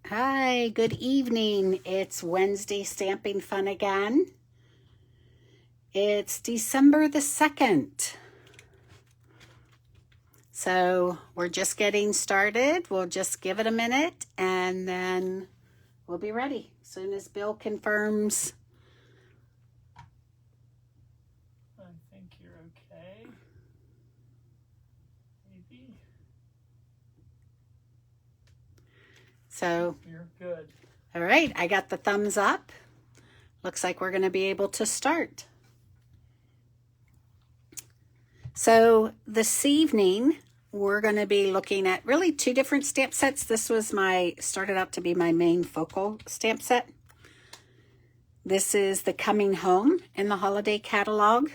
Hi, good evening. It's Wednesday Stamping Fun again. It's December the 2nd. So we're just getting started. We'll just give it a minute and then we'll be ready. As soon as Bill confirms. I think you're okay. Maybe. So, you're good. All right, I got the thumbs up. Looks like we're going to be able to start. So this evening, we're going to be looking at really two different stamp sets. This was started out to be my main focal stamp set. This is the Coming Home in the holiday catalog.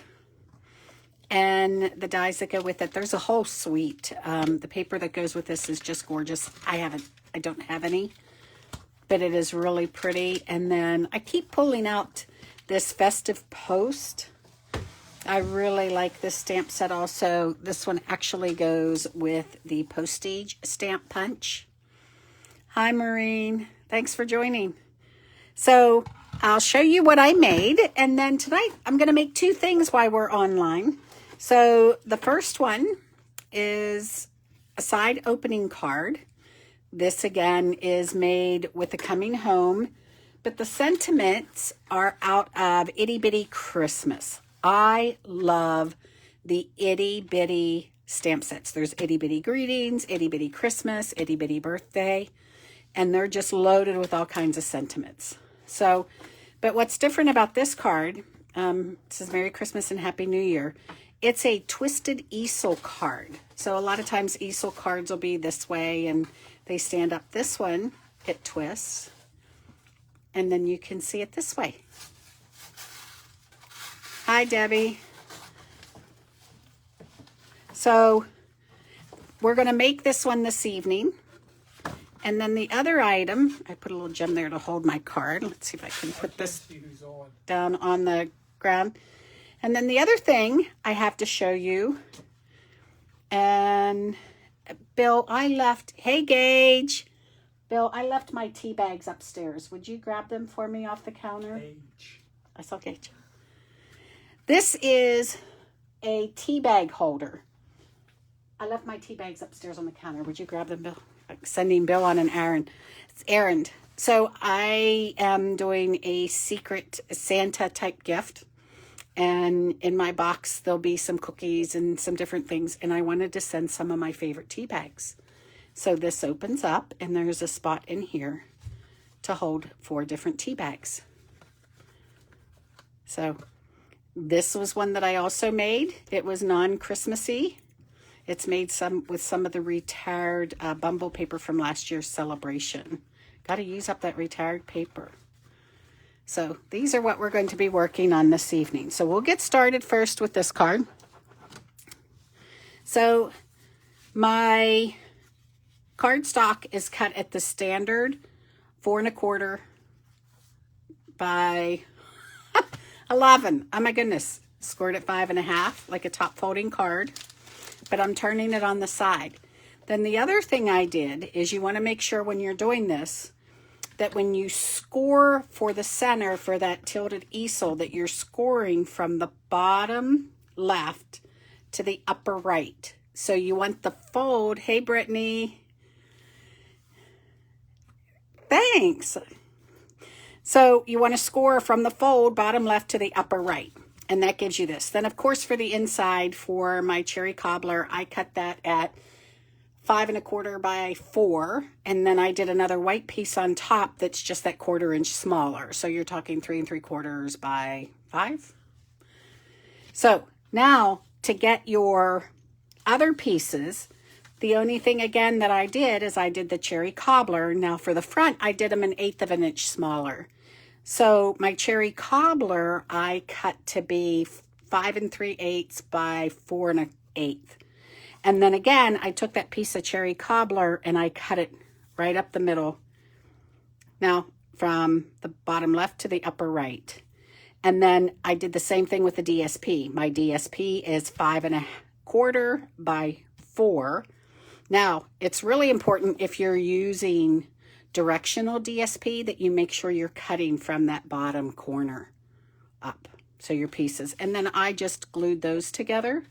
And the dies that go with it, there's a whole suite. The paper that goes with this is just gorgeous. I don't have any, but it is really pretty. And then I keep pulling out this Festive Post. I really like this stamp set also. This one actually goes with the Postage Stamp Punch. Hi, Maureen. Thanks for joining. So I'll show you what I made. And then tonight I'm going to make two things while we're online. So the first one is a side opening card. This again is made with the Coming Home, but the sentiments are out of Itty Bitty Christmas. I love the Itty Bitty stamp sets. There's Itty Bitty Greetings, Itty Bitty Christmas, Itty Bitty Birthday, and they're just loaded with all kinds of sentiments. So, but what's different about this card, it says Merry Christmas and Happy New Year. It's a twisted easel card. So a lot of times easel cards will be this way and they stand up. This one, it twists, and then you can see it this way. Hi, Debbie. So we're going to make this one this evening. And then the other item, I put a little gem there to hold my card. Let's see if I can put this down on the ground. And then the other thing I have to show you, and Bill, hey Gage. Bill, I left my tea bags upstairs. Would you grab them for me off the counter? Gage. I saw Gage. This is a tea bag holder. I left my tea bags upstairs on the counter. Would you grab them, Bill? I'm sending Bill on an errand. So I am doing a secret Santa type gift. And in my box, there'll be some cookies and some different things. And I wanted to send some of my favorite tea bags. So this opens up and there's a spot in here to hold 4 different tea bags. So this was one that I also made. It was non-Christmassy. It's made with some of the retired bumble paper from last year's celebration. Got to use up that retired paper. So these are what we're going to be working on this evening. So we'll get started first with this card. So my cardstock is cut at the standard 4 1/4 by 11. Oh my goodness. Scored at 5 1/2, like a top folding card, but I'm turning it on the side. Then the other thing I did is you want to make sure when you're doing this, that when you score for the center for that tilted easel, that you're scoring from the bottom left to the upper right. So you want the fold. Hey, Brittany. Thanks. So you want to score from the fold bottom left to the upper right. And that gives you this. Then, of course, for the inside, for my cherry cobbler, I cut that at 5 1/4 by 4, and then I did another white piece on top that's just that 1/4 inch smaller. So you're talking 3 3/4 by 5. So now to get your other pieces, the only thing again that I did is I did the cherry cobbler. Now for the front, I did them 1/8 of an inch smaller. So my cherry cobbler, I cut to be 5 3/8 by 4 1/8. And then again, I took that piece of cherry cobbler and I cut it right up the middle. Now, from the bottom left to the upper right. And then I did the same thing with the DSP. My DSP is 5 1/4 by 4. Now, it's really important if you're using directional DSP that you make sure you're cutting from that bottom corner up. So your pieces. And then I just glued those together.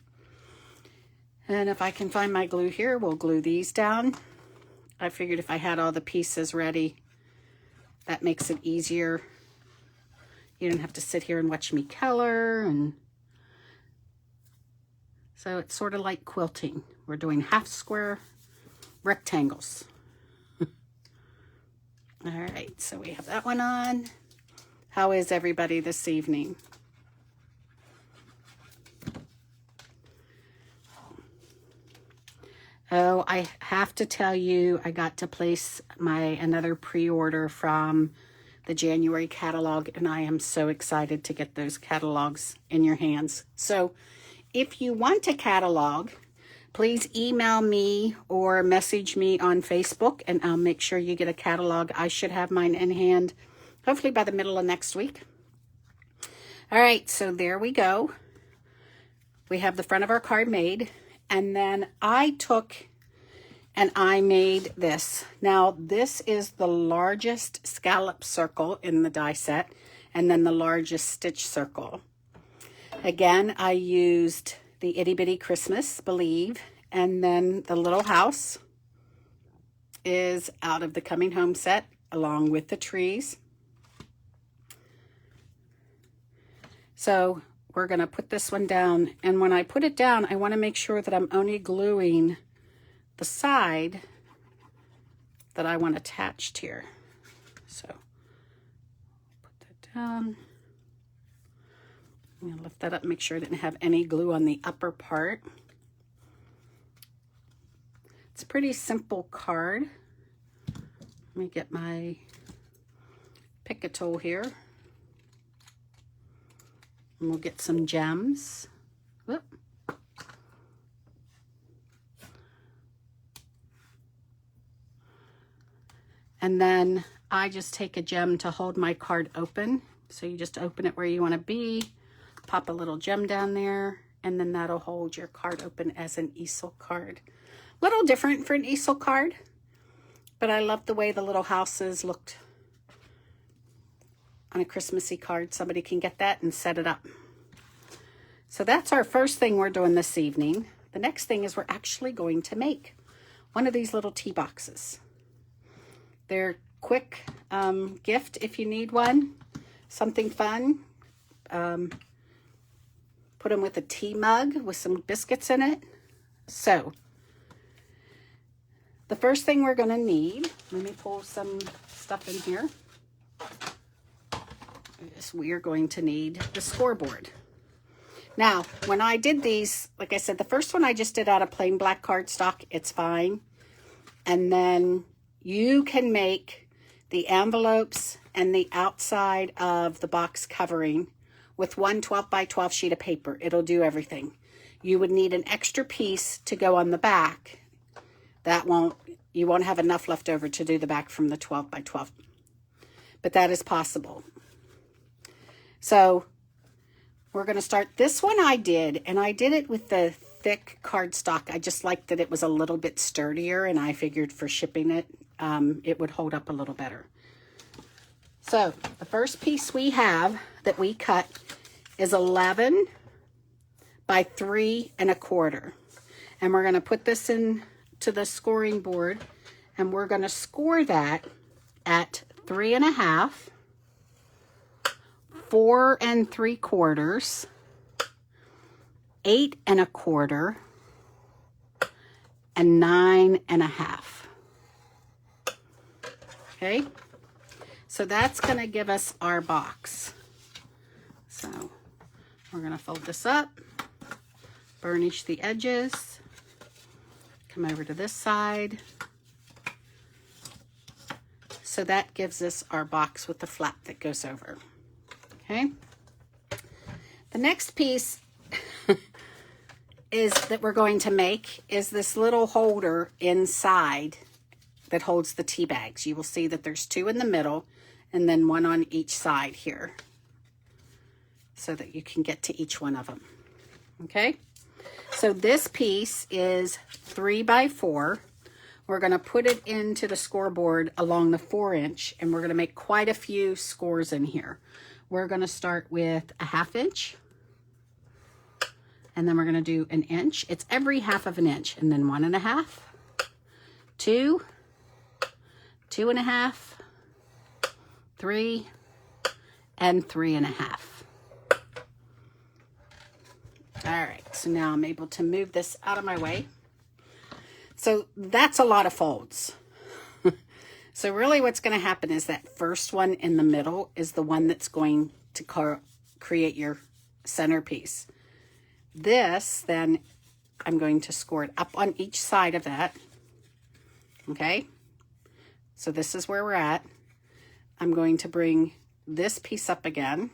And if I can find my glue here, we'll glue these down. I figured if I had all the pieces ready, that makes it easier. You don't have to sit here and watch me color. And so it's sort of like quilting. We're doing half square rectangles. All right, so we have that one on. How is everybody this evening? Oh, I have to tell you, I got to place another pre-order from the January catalog, and I am so excited to get those catalogs in your hands. So if you want a catalog, please email me or message me on Facebook, and I'll make sure you get a catalog. I should have mine in hand, hopefully by the middle of next week. All right, so there we go. We have the front of our card made. And then I took and I made this. Now, this is the largest scallop circle in the die set, and then the largest stitch circle. Again, I used the Itty Bitty Christmas, Believe, and then the little house is out of the Coming Home set, along with the trees. So we're going to put this one down, and when I put it down, I want to make sure that I'm only gluing the side that I want attached here. So put that down. I'm going to lift that up, make sure I didn't have any glue on the upper part. It's a pretty simple card. Let me get my pick-a tool here. And we'll get some gems. Whoop. And then I just take a gem to hold my card open. So you just open it where you want to be, pop a little gem down there, and then that'll hold your card open as an easel card. Little different for an easel card, but I love the way the little houses looked on a Christmassy card. Somebody can get that and set it up. So that's our first thing we're doing this evening. The next thing is we're actually going to make one of these little tea boxes. They're quick gift if you need one, something fun. Put them with a tea mug with some biscuits in it. So the first thing we're going to need, let me pull some stuff in here. We are going to need the scoreboard. Now, when I did these, like I said, the first one I just did out of plain black cardstock. It's fine. And then you can make the envelopes and the outside of the box covering with one 12 by 12 sheet of paper. It'll do everything. You would need an extra piece to go on the back. You won't have enough left over to do the back from the 12 by 12. But that is possible. So we're going to start. This one I did, and I did it with the thick cardstock. I just liked that it was a little bit sturdier, and I figured for shipping it, it would hold up a little better. So the first piece we have that we cut is 11 by 3 1/4. And we're going to put this into the scoring board, and we're going to score that at 3 1/2, 4 3/4, 8 1/4, and 9 1/2. Okay, so that's going to give us our box. So we're going to fold this up, burnish the edges, come over to this side. So that gives us our box with the flap that goes over. Okay. The next piece that we're going to make is this little holder inside that holds the tea bags. You will see that there's 2 in the middle and then 1 on each side here, so that you can get to each one of them. Okay. So this piece is 3 by 4. we're going to put it into the scoreboard along the 4-inch, and we're going to make quite a few scores in here. We're going to start with a 1/2 inch, and then we're going to do an inch. It's every 1/2 inch, and then 1 1/2, 2, 2 1/2, 3, and 3 1/2. All right, so now I'm able to move this out of my way. So that's a lot of folds. So really what's going to happen is that first one in the middle is the one that's going to create your centerpiece. This, then, I'm going to score it up on each side of that. Okay? So this is where we're at. I'm going to bring this piece up again,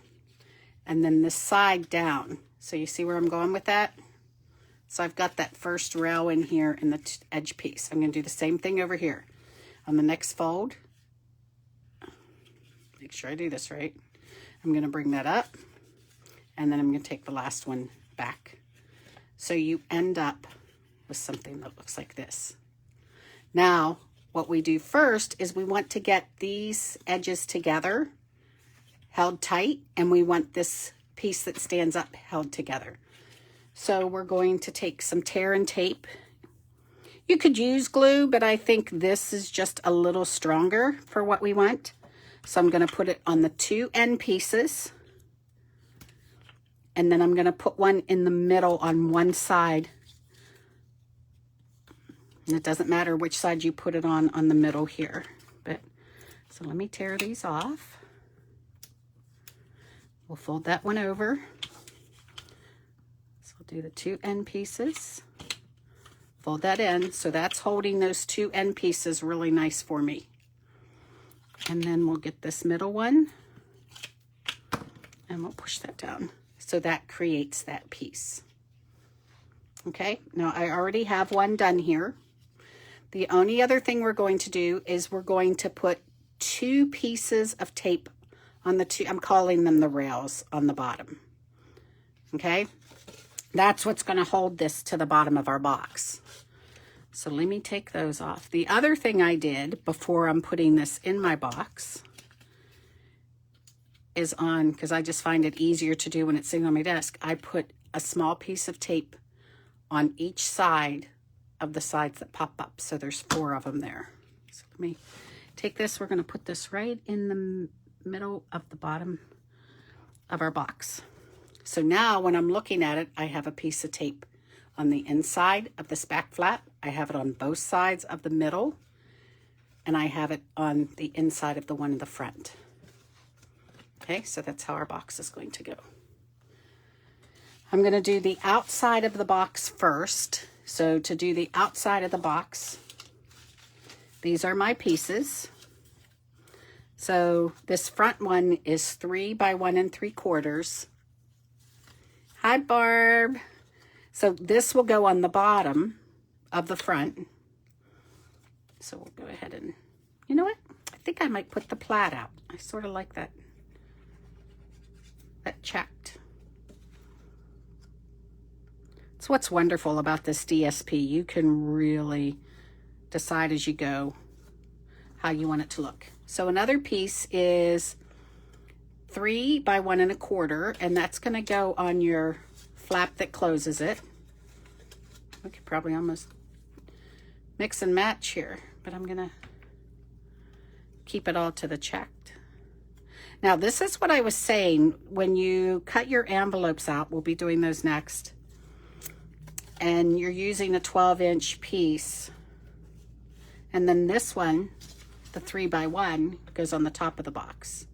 and then this side down. So you see where I'm going with that? So I've got that first rail in here in the edge piece. I'm going to do the same thing over here. On the next fold, make sure I do this right. I'm going to bring that up, and then I'm going to take the last one back. So you end up with something that looks like this. Now, what we do first is we want to get these edges together, held tight, and we want this piece that stands up held together. So we're going to take some tear and tape. You could use glue, but I think this is just a little stronger for what we want. So I'm going to put it on the 2 end pieces. And then I'm going to put one in the middle on one side. And it doesn't matter which side you put it on the middle here. But so let me tear these off. We'll fold that one over. So we'll do the 2 end pieces. Fold that in, so that's holding those 2 end pieces really nice for me. And then we'll get this middle one, and we'll push that down. So that creates that piece. Okay, now I already have one done here. The only other thing we're going to do is we're going to put 2 pieces of tape on the 2, I'm calling them the rails, on the bottom. Okay, that's what's going to hold this to the bottom of our box. So let me take those off. The other thing I did before I'm putting this in my box is on, because I just find it easier to do when it's sitting on my desk, I put a small piece of tape on each side of the sides that pop up. So there's 4 of them there. So let me take this. We're going to put this right in the middle of the bottom of our box. So now when I'm looking at it, I have a piece of tape on the inside of this back flap. I have it on both sides of the middle, and I have it on the inside of the one in the front. Okay, so that's how our box is going to go. I'm going to do the outside of the box first. So to do the outside of the box, these are my pieces. So this front one is 3 by 1 3/4. Hi, Barb. So this will go on the bottom of the front. So we'll go ahead and, you know what? I think I might put the plaid out. I sort of like that checked. It's what's wonderful about this DSP. You can really decide as you go how you want it to look. So another piece is 3 by 1 1/4, and that's going to go on your flap that closes it. We could probably almost mix and match here, but I'm going to keep it all to the checked. Now, this is what I was saying. When you cut your envelopes out, we'll be doing those next, and you're using a 12-inch piece, and then this one, the 3 by 1, goes on the top of the box.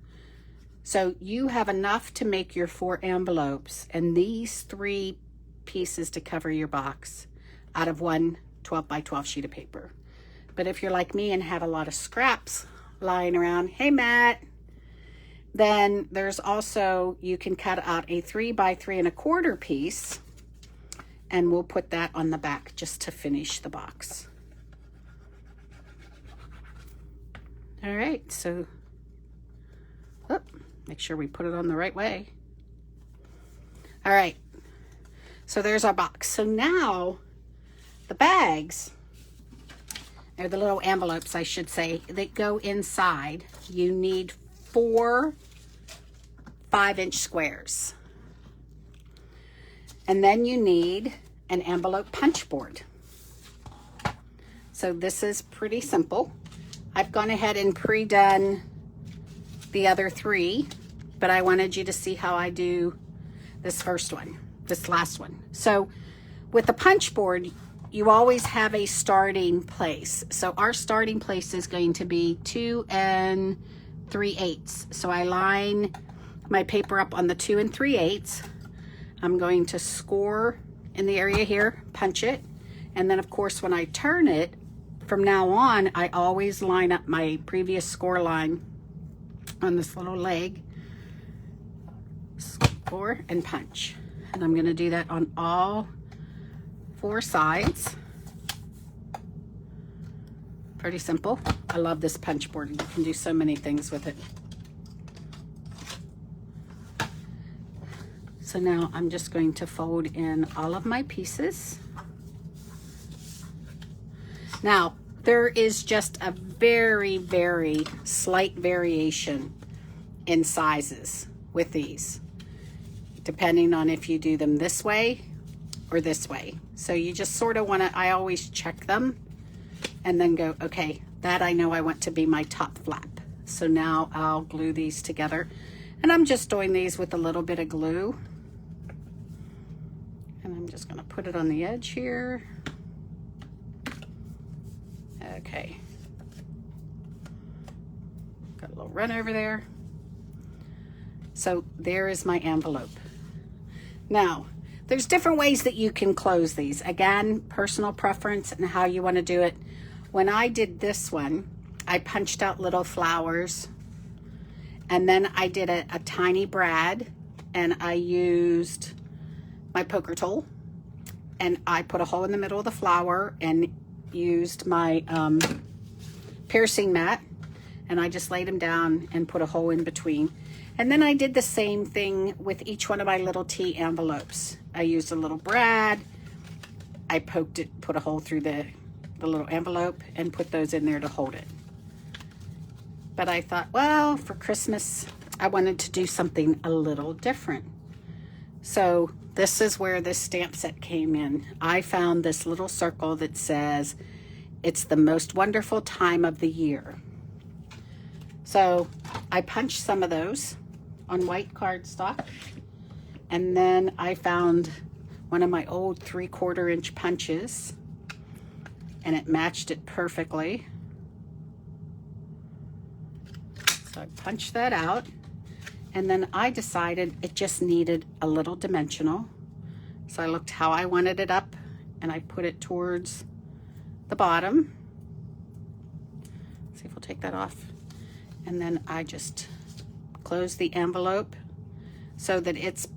So you have enough to make your 4 envelopes and these 3 pieces to cover your box out of one 12 by 12 sheet of paper. But if you're like me and have a lot of scraps lying around, hey Matt, then there's also, you can cut out a 3 by 3 1/4 piece, and we'll put that on the back just to finish the box. All right, so make sure we put it on the right way. All right, so there's our box. So now the bags, or the little envelopes, I should say, that go inside, you need 4 5-inch squares. And then you need an envelope punch board. So this is pretty simple. I've gone ahead and pre-done the other 3, but I wanted you to see how I do this first one, this last one. So with the punch board, you always have a starting place. So our starting place is going to be 2 3/8. So I line my paper up on the 2 3/8. I'm going to score in the area here, punch it, and then of course when I turn it, from now on, I always line up my previous score line on this little leg, score and punch. And I'm gonna do that on all 4 sides. Pretty simple. I love this punch board. You can do so many things with it. So now I'm just going to fold in all of my pieces. Now, there is just a very, very slight variation in sizes with these, depending on if you do them this way or this way. So you just sort of want to, I always check them and then go, okay, that I know I want to be my top flap. So now I'll glue these together. And I'm just doing these with a little bit of glue. And I'm just gonna put it on the edge here. Okay. Got a little run over there. So there is my envelope. Now, there's different ways that you can close these. Again, personal preference and how you want to do it. When I did this one, I punched out little flowers, and then I did a tiny brad, and I used my poker tool, and I put a hole in the middle of the flower and used my piercing mat, and I just laid them down and put a hole in between. And then I did the same thing with each one of my little tea envelopes. I used a little brad, I poked it, put a hole through the little envelope and put those in there to hold it. But I thought, well, for Christmas, I wanted to do something a little different. So this is where this stamp set came in. I found this little circle that says, it's the most wonderful time of the year. So I punched some of those on white cardstock. And then I found one of my old 3/4 inch punches, and it matched it perfectly. So I punched that out, and then I decided it just needed a little dimensional. So I looked how I wanted it up, and I put it towards the bottom. See if we'll take that off. And then I just close the envelope so that it's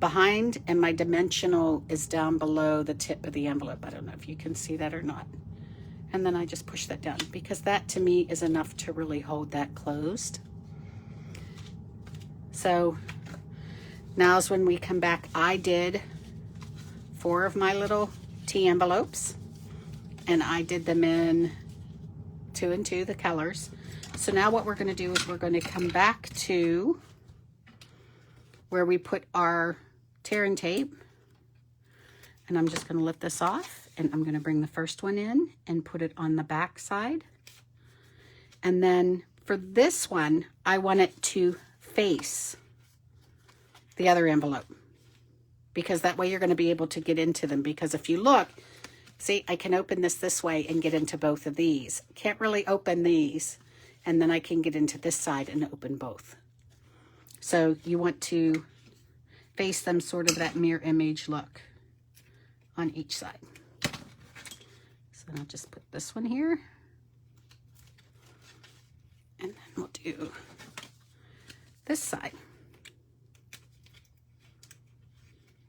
behind and my dimensional is down below the tip of the envelope. I don't know if you can see that or not. And then I just push that down, because that to me is enough to really hold that closed. So now's when we come back. I did 4 of my little tea envelopes, and I did them in 2 and 2, the colors. So now what we're going to do is we're going to come back to where we put our tear and tape, and I'm just going to lift this off, and I'm going to bring the first one in and put it on the back side. And then for this one, I want it to face the other envelope, because that way you're going to be able to get into them. Because if you look, see, I can open this way and get into both of these. Can't really open these, and then I can get into this side and open both. So you want to face them sort of that mirror image look on each side. So I'll just put this one here, and then we'll do this side.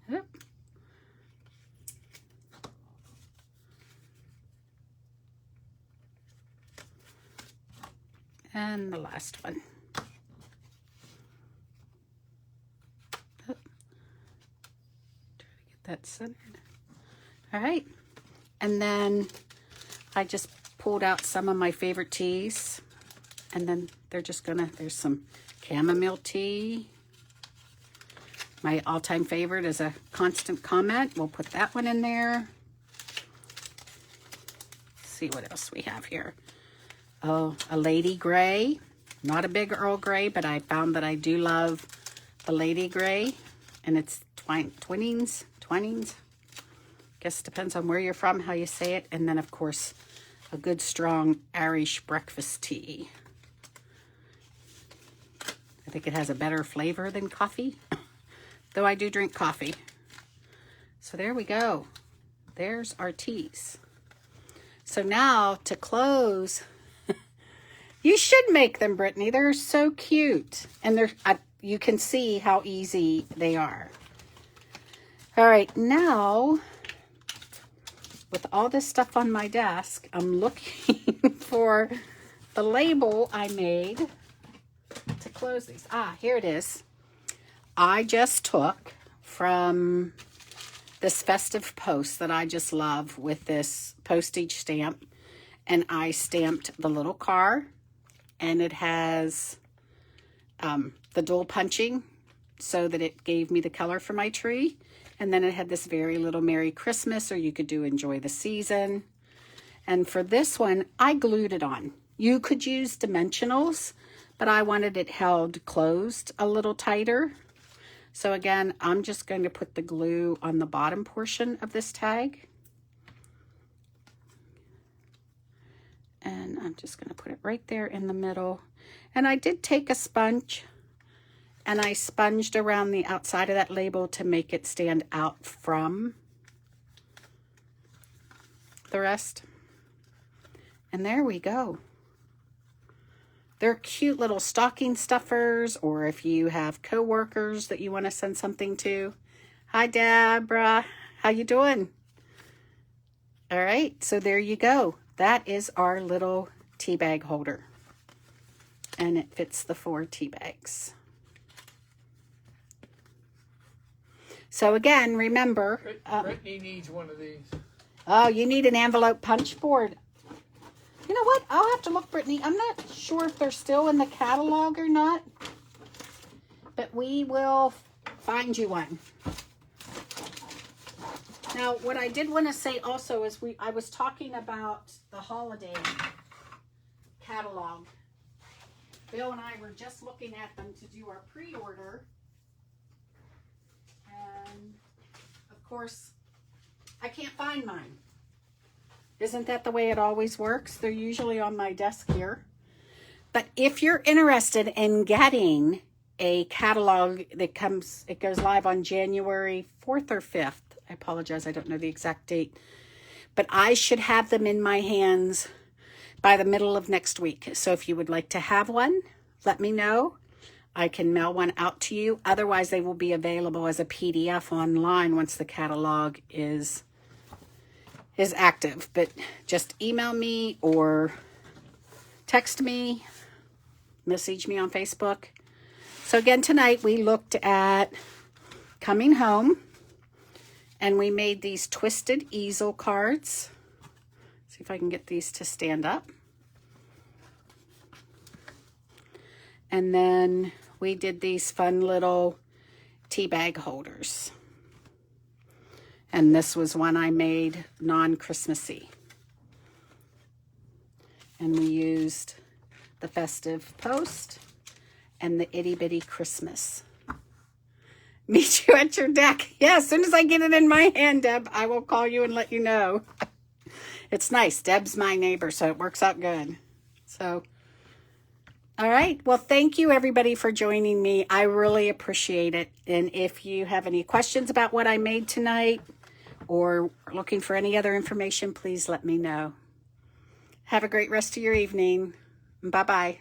Yep. And the last one. Try to get that centered. All right. And then I just pulled out some of my favorite teas. And then they're just gonna, there's some chamomile tea. My all-time favorite is a Constant Comment. We'll put that one in there. Let's see what else we have here. Oh, a Lady Grey. Not a big Earl Grey, but I found that I do love the Lady Grey. And it's Twinings. Guess depends on where you're from, how you say it. And then, of course, a good strong Irish breakfast tea. I think it has a better flavor than coffee, though I do drink coffee. So there we go. There's our teas. So now to close, you should make them, Brittany. They're so cute. And you can see how easy they are. All right, now with all this stuff on my desk, I'm looking for the label I made to close these. Ah, here it is. I just took from this festive post that I just love with this postage stamp, and I stamped the little car, and it has the dual punching so that it gave me the color for my tree. And then it had this very little Merry Christmas, or you could do Enjoy the Season. And for this one, I glued it on. You could use dimensionals, but I wanted it held closed a little tighter. So again, I'm just going to put the glue on the bottom portion of this tag. And I'm just going to put it right there in the middle. And I did take a sponge and I sponged around the outside of that label to make it stand out from the rest. And there we go. They're cute little stocking stuffers, or if you have coworkers that you want to send something to. Hi, Deborah. How you doing? All right, so there you go. That is our little tea bag holder. And it fits the 4 tea bags. So again, remember... Brittany needs one of these. Oh, you need an envelope punch board. You know what? I'll have to look, Brittany. I'm not sure if they're still in the catalog or not. But we will find you one. Now, what I did want to say also is I was talking about the holiday catalog. Bill and I were just looking at them to do our pre-order. And, of course, I can't find mine. Isn't that the way it always works? They're usually on my desk here. But if you're interested in getting a catalog that it goes live on January 4th or 5th. I apologize, I don't know the exact date. But I should have them in my hands by the middle of next week. So if you would like to have one, let me know. I can mail one out to you. Otherwise, they will be available as a PDF online once the catalog is active. But just email me or text me, message me on Facebook. So again, tonight we looked at Coming Home, and we made these twisted easel cards. See if I can get these to stand up. And then we did these fun little tea bag holders. And this was one I made non-Christmassy. And we used the festive post and the itty bitty Christmas. Meet you at your deck. Yeah, as soon as I get it in my hand, Deb, I will call you and let you know. It's nice. Deb's my neighbor, so it works out good. So, all right. Well, thank you, everybody, for joining me. I really appreciate it. And if you have any questions about what I made tonight or looking for any other information, please let me know. Have a great rest of your evening. Bye-bye.